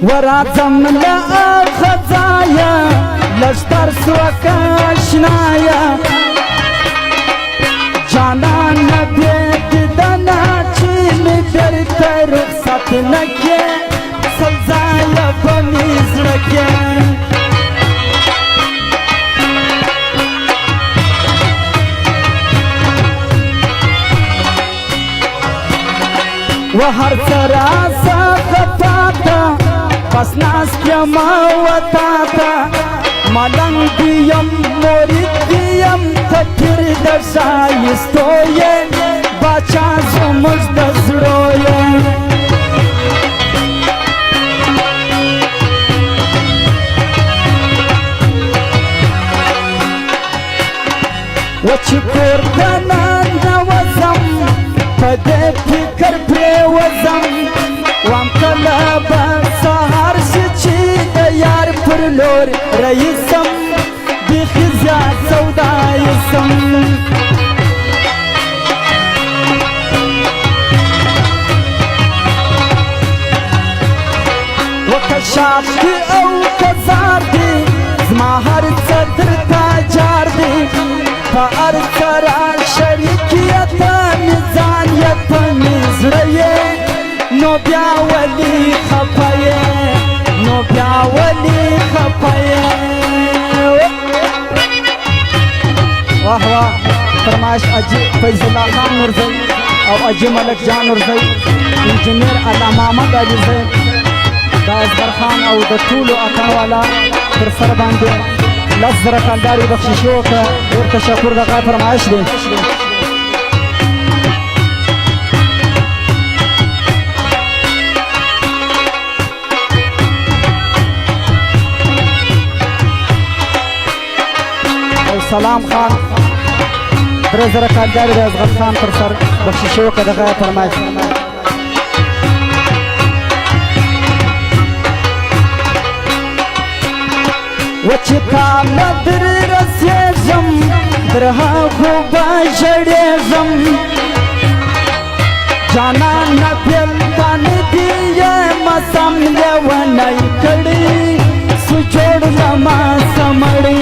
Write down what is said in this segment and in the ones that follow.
ورازم لأخذايا لشتر سوك اشنايا جانان نبيت دنا چین درت رخصت نکے سلزایا بمیز رکے وهر تراسا خطاتا بس ناس يما وطاتا ملنگ دیم مرید دیم تکر در شایستویه باچا زمز دزرویه وچی کردنان دوزم پده فکر پریوزم وام کلابا سهر شچی دیار پر لور رئیسم بیخی زیاد سودایسم وکشاف دی او کزار دی زما هر صدر تاجار دی پا ارسرا شریکیتا میزانیتا میزریه نو بیا ولی خفایه نو بیا ولی خفایه واہ واہ فرمایش اجی فیض اللہ خان نورزئی او اجی ملک جان نورزئی انجینئر علامہ محمد علی زئی دا اصغر خان او د ټولو اتن والا پر سر باندې لس زره کلداري بخشش وکړه ډېر تشکر د غای فرمایش دی سلام خان 3000 کلداري د اصغر خان پر سر بخشش وکړه د غای فرمایش وچی کالا در رسیزم در هاگو با جڑیزم جانا نپیلتان دیئے مسام لیونائی کڑی سجوڑ لما سمڑی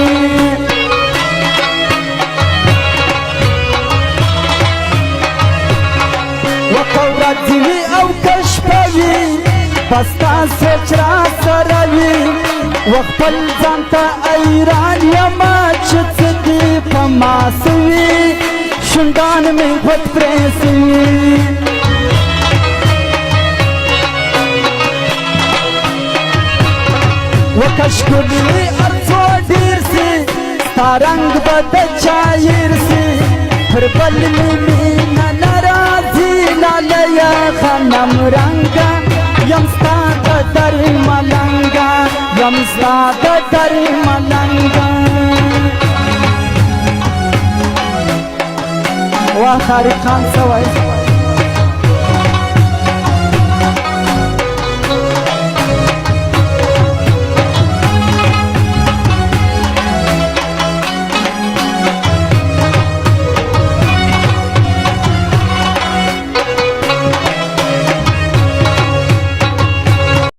وقورتوی او کشپوی بستا سوچ را سروی وخپل ځانته ایران یما چې څه دي په ما سوي شونډان مې غوټ پرې سوي وکه ښکلي هر څو ډېر سي ستا رنګ به د چا هېر سي پر بل مې مینه نه راځي لالیه غنم رنګه یم ستا د در ملنګه یم ستا د در ملنګه واه طارق خان څه وایي